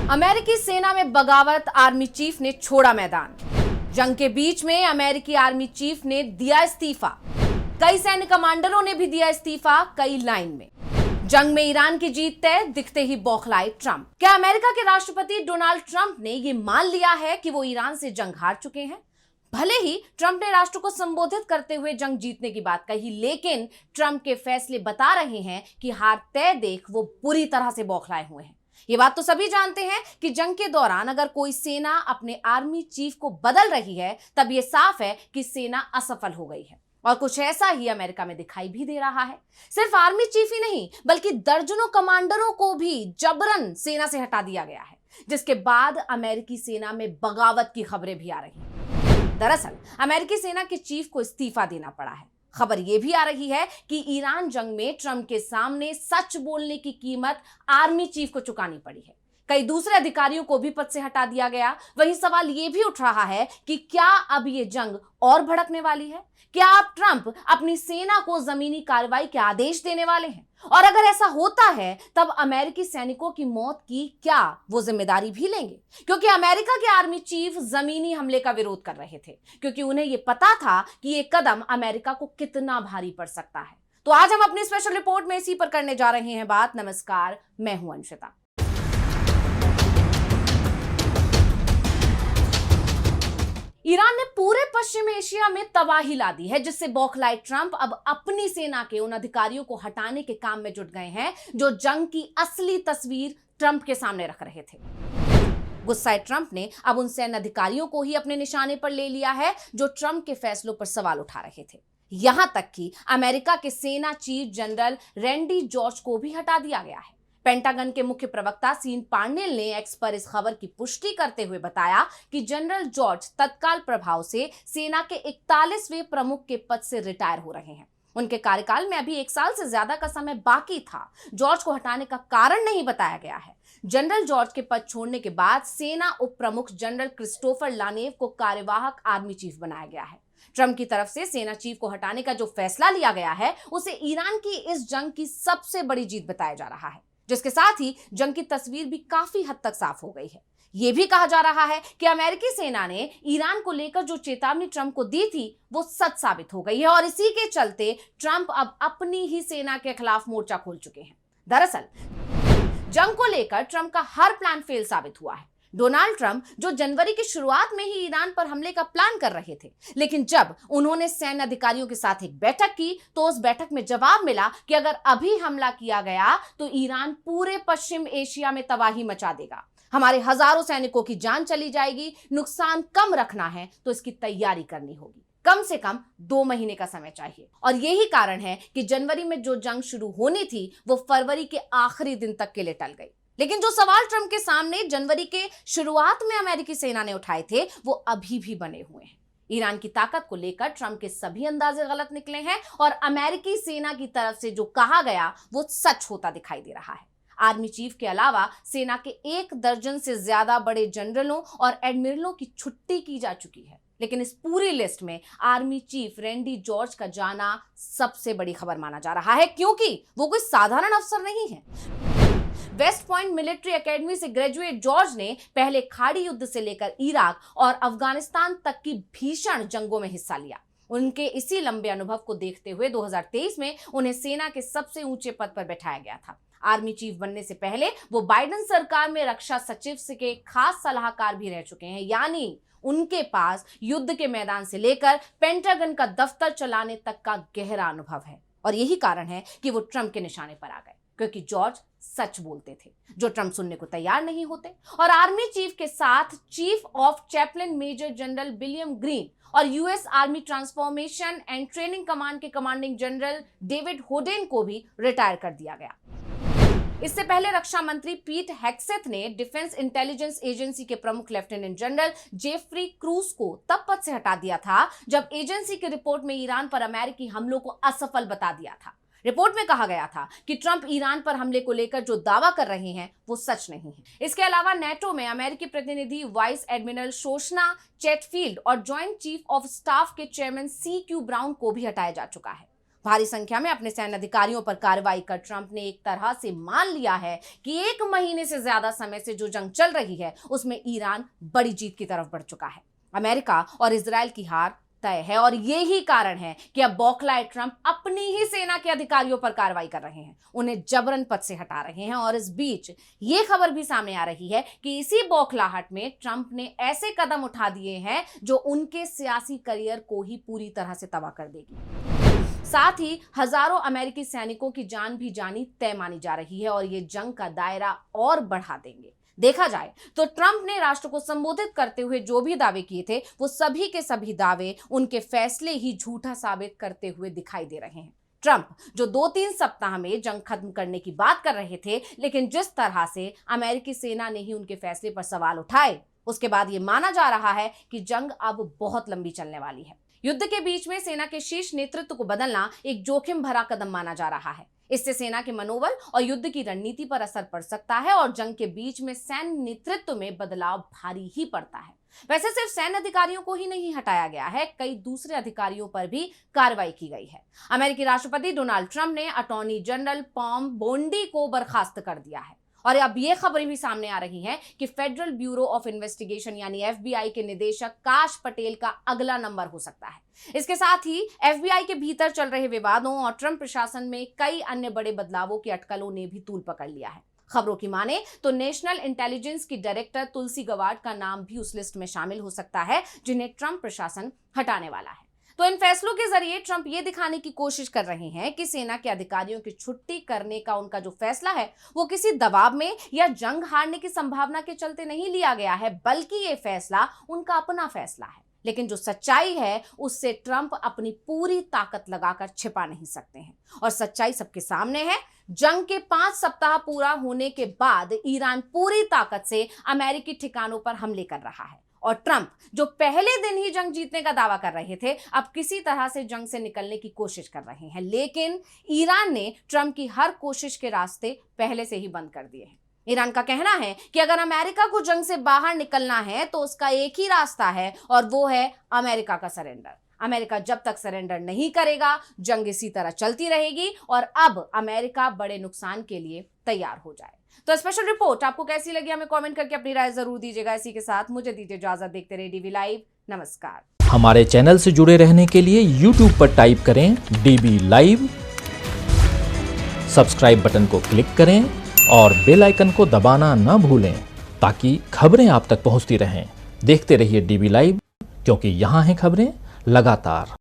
अमेरिकी सेना में बगावत, आर्मी चीफ ने छोड़ा मैदान। जंग के बीच में अमेरिकी आर्मी चीफ ने दिया इस्तीफा। कई सैन्य कमांडरों ने भी दिया इस्तीफा, कई लाइन में। जंग में ईरान की जीत तय, दिखते ही बौखलाए ट्रंप। क्या अमेरिका के राष्ट्रपति डोनाल्ड ट्रंप ने यह मान लिया है कि वो ईरान से जंग हार चुके हैं? भले ही ट्रंप ने राष्ट्र को संबोधित करते हुए जंग जीतने की बात कही, लेकिन ट्रंप के फैसले बता रहे हैं कि हार तय देख वो बुरी तरह से बौखलाए हुए हैं। ये बात तो सभी जानते हैं कि जंग के दौरान अगर कोई सेना अपने आर्मी चीफ को बदल रही है, तब ये साफ है कि सेना असफल हो गई है। और कुछ ऐसा ही अमेरिका में दिखाई भी दे रहा है। सिर्फ आर्मी चीफ ही नहीं, बल्कि दर्जनों कमांडरों को भी जबरन सेना से हटा दिया गया है, जिसके बाद अमेरिकी सेना में बगावत की खबरें भी आ रही हैं। दरअसल अमेरिकी सेना के चीफ को इस्तीफा देना पड़ा है। खबर यह भी आ रही है कि ईरान जंग में ट्रंप के सामने सच बोलने की कीमत आर्मी चीफ को चुकानी पड़ी है। कई दूसरे अधिकारियों को भी पद से हटा दिया गया। वहीं सवाल यह भी उठ रहा है कि क्या अब यह जंग और भड़कने वाली है? क्या अब ट्रंप अपनी सेना को जमीनी कार्रवाई के आदेश देने वाले हैं? और अगर ऐसा होता है, तब अमेरिकी सैनिकों की मौत की क्या वो जिम्मेदारी भी लेंगे? क्योंकि अमेरिका के आर्मी चीफ जमीनी हमले का विरोध कर रहे थे, क्योंकि उन्हें यह पता था कि यह कदम अमेरिका को कितना भारी पड़ सकता है। तो आज हम अपनी स्पेशल रिपोर्ट में इसी पर करने जा रहे हैं बात। नमस्कार, मैं हूं अंशिता। ईरान ने पूरे पश्चिम एशिया में तबाही ला दी है, जिससे बौखलाए ट्रंप अब अपनी सेना के उन अधिकारियों को हटाने के काम में जुट गए हैं जो जंग की असली तस्वीर ट्रंप के सामने रख रहे थे। गुस्साए ट्रंप ने अब उन सैन्य अधिकारियों को ही अपने निशाने पर ले लिया है जो ट्रंप के फैसलों पर सवाल उठा रहे थे। यहां तक कि अमेरिका के सेना चीफ जनरल रैंडी जॉर्ज को भी हटा दिया गया है। पेंटागन के मुख्य प्रवक्ता सीन पार्नेल ने एक्स पर इस खबर की पुष्टि करते हुए बताया कि जनरल जॉर्ज तत्काल प्रभाव से सेना के 41वें प्रमुख के पद से रिटायर हो रहे हैं। उनके कार्यकाल में अभी 1 साल से ज्यादा का समय बाकी था। जॉर्ज को हटाने का कारण नहीं बताया गया है। जनरल जॉर्ज के पद छोड़ने के बाद सेना उप प्रमुख जनरल क्रिस्टोफर लानेव को कार्यवाहक आर्मी चीफ बनाया गया है। ट्रंप की तरफ से सेना चीफ को हटाने का जो फैसला लिया गया है, उसे ईरान की इस जंग की सबसे बड़ी जीत बताया जा रहा है, जिसके साथ ही जंग की तस्वीर भी काफी हद तक साफ हो गई है। यह भी कहा जा रहा है कि अमेरिकी सेना ने ईरान को लेकर जो चेतावनी ट्रंप को दी थी, वो सच साबित हो गई है और इसी के चलते ट्रंप अब अपनी ही सेना के खिलाफ मोर्चा खोल चुके हैं। दरअसल जंग को लेकर ट्रंप का हर प्लान फेल साबित हुआ है। डोनाल्ड ट्रंप जो जनवरी की शुरुआत में ही ईरान पर हमले का प्लान कर रहे थे, लेकिन जब उन्होंने सैन्य अधिकारियों के साथ एक बैठक की, तो उस बैठक में जवाब मिला कि अगर अभी हमला किया गया तो ईरान पूरे पश्चिम एशिया में तबाही मचा देगा, हमारे हजारों सैनिकों की जान चली जाएगी, नुकसान कम रखना है तो इसकी तैयारी करनी होगी, कम से कम 2 महीने का समय चाहिए। और यही कारण है कि जनवरी में जो जंग शुरू होनी थी, वो फरवरी के आखिरी दिन तक के लिए टल गई। लेकिन जो सवाल ट्रंप के सामने जनवरी के शुरुआत में अमेरिकी सेना ने उठाए थे, वो अभी भी बने हुए हैं। ईरान की ताकत को लेकर ट्रंप के सभी अंदाजे गलत निकले हैं और अमेरिकी सेना की तरफ से जो कहा गया वो सच होता दिखाई दे रहा है। आर्मी चीफ के अलावा सेना के 1 दर्जन से ज्यादा बड़े जनरलों और एडमिरलों की छुट्टी की जा चुकी है, लेकिन इस पूरी लिस्ट में आर्मी चीफ रैंडी जॉर्ज का जाना सबसे बड़ी खबर माना जा रहा है, क्योंकि वो कोई साधारण अफसर नहीं है। वेस्ट पॉइंट मिलिट्री एकेडमी से ग्रेजुएट जॉर्ज ने पहले खाड़ी युद्ध से लेकर इराक और अफगानिस्तान तक की भीषण जंगों में हिस्सा लिया। उनके इसी लंबे अनुभव को देखते हुए 2023 में उन्हें सेना के सबसे ऊंचे पद पर बैठाया गया था। आर्मी चीफ बनने से पहले वो बाइडेन सरकार में रक्षा सचिव के खास सलाहकार भी रह चुके हैं, यानी उनके पास युद्ध के मैदान से लेकर पेंटागन का दफ्तर चलाने तक का गहरा अनुभव है। और यही कारण है कि वो ट्रंप के निशाने पर आ गए, क्योंकि जॉर्ज सच बोलते थे, जो ट्रंप सुनने को तैयार नहीं होते। और आर्मी चीफ के साथ chief of chaplain major general William Green और US army transformation and training command के कमांडिंग जनरल डेविड होडेन को भी रिटायर कर दिया गया। इससे पहले रक्षा मंत्री पीट हेग्सेथ ने डिफेंस इंटेलिजेंस एजेंसी के प्रमुख लेफ्टिनेंट जनरल जेफरी क्रूज को तब पद से हटा दिया था, जब एजेंसी की रिपोर्ट में ईरान पर अमेरिकी हमलों को असफल बता दिया था। रिपोर्ट में कहा गया था कि ट्रंप ईरान पर हमले को लेकर जो दावा कर रहे हैं वो सच नहीं है। इसके अलावा नेटो में अमेरिकी प्रतिनिधि वाइस एडमिरल शोशना चैटफील्ड और जॉइंट चीफ ऑफ स्टाफ के चेयरमैन CQ ब्राउन को भी हटाया जा चुका है। भारी संख्या में अपने सैन्य अधिकारियों पर कार्रवाई कर ट्रंप ने एक तरह से मान लिया है कि 1 महीने से ज्यादा समय से जो जंग चल रही है उसमें ईरान बड़ी जीत की तरफ बढ़ चुका है। अमेरिका और इजराइल की हार तय है और यही कारण है कि अब बौखलाए ट्रंप अपनी ही सेना के अधिकारियों पर कार्रवाई कर रहे हैं, उन्हें जबरन पद से हटा रहे हैं। और इस बीच ये खबर भी सामने आ रही है कि इसी बौखलाहट में ट्रंप ने ऐसे कदम उठा दिए हैं जो उनके सियासी करियर को ही पूरी तरह से तबाह कर देगी। साथ ही हजारों अमेरिकी सैनिकों की जान भी जानी तय मानी जा रही है और ये जंग का दायरा और बढ़ा देंगे। देखा जाए तो ट्रंप ने राष्ट्र को संबोधित करते हुए जो भी दावे किए थे वो सभी के सभी दावे उनके फैसले ही झूठा साबित करते हुए दिखाई दे रहे हैं। ट्रंप जो 2-3 सप्ताह में जंग खत्म करने की बात कर रहे थे, लेकिन जिस तरह से अमेरिकी सेना ने ही उनके फैसले पर सवाल उठाए, उसके बाद ये माना जा रहा है कि जंग अब बहुत लंबी चलने वाली है। युद्ध के बीच में सेना के शीर्ष नेतृत्व को बदलना एक जोखिम भरा कदम माना जा रहा है। इससे सेना के मनोबल और युद्ध की रणनीति पर असर पड़ सकता है और जंग के बीच में सैन्य नेतृत्व में बदलाव भारी ही पड़ता है। वैसे सिर्फ सैन्य अधिकारियों को ही नहीं हटाया गया है, कई दूसरे अधिकारियों पर भी कार्रवाई की गई है। अमेरिकी राष्ट्रपति डोनाल्ड ट्रंप ने अटॉर्नी जनरल पॉम बोंडी को बर्खास्त कर दिया है और अब ये खबरें भी सामने आ रही हैं कि फेडरल ब्यूरो ऑफ इन्वेस्टिगेशन यानी FBI के निदेशक काश पटेल का अगला नंबर हो सकता है। इसके साथ ही FBI के भीतर चल रहे विवादों और ट्रंप प्रशासन में कई अन्य बड़े बदलावों की अटकलों ने भी तूल पकड़ लिया है। खबरों की माने तो नेशनल इंटेलिजेंस की डायरेक्टर तुलसी गवार्ड का नाम भी उस लिस्ट में शामिल हो सकता है जिन्हें ट्रंप प्रशासन हटाने वाला है। तो इन फैसलों के जरिए ट्रंप ये दिखाने की कोशिश कर रहे हैं कि सेना के अधिकारियों की छुट्टी करने का उनका जो फैसला है वो किसी दबाव में या जंग हारने की संभावना के चलते नहीं लिया गया है, बल्कि ये फैसला उनका अपना फैसला है। लेकिन जो सच्चाई है उससे ट्रंप अपनी पूरी ताकत लगाकर छिपा नहीं सकते हैं और सच्चाई सबके सामने है। जंग के 5 सप्ताह पूरा होने के बाद ईरान पूरी ताकत से अमेरिकी ठिकानों पर हमले कर रहा है और ट्रंप जो पहले दिन ही जंग जीतने का दावा कर रहे थे अब किसी तरह से जंग से निकलने की कोशिश कर रहे हैं। लेकिन ईरान ने ट्रंप की हर कोशिश के रास्ते पहले से ही बंद कर दिए हैं। ईरान का कहना है कि अगर अमेरिका को जंग से बाहर निकलना है तो उसका एक ही रास्ता है और वो है अमेरिका का सरेंडर। अमेरिका जब तक सरेंडर नहीं करेगा जंग इसी तरह चलती रहेगी और अब अमेरिका बड़े नुकसान के लिए तैयार हो जाए। तो स्पेशल रिपोर्ट आपको कैसी लगी हमें कमेंट करके अपनी राय जरूर दीजिएगा। इसी के साथ मुझे दीजिए इजाजत। देखते रहिए DB लाइव। नमस्कार। हमारे चैनल से जुड़े रहने के लिए YouTube पर टाइप करें DB लाइव, सब्सक्राइब बटन को क्लिक करें और बेल आइकन को दबाना ना भूलें ताकि खबरें आप तक पहुंचती रहें। देखते रहिए DB लाइव, क्योंकि यहाँ हैं खबरें लगातार।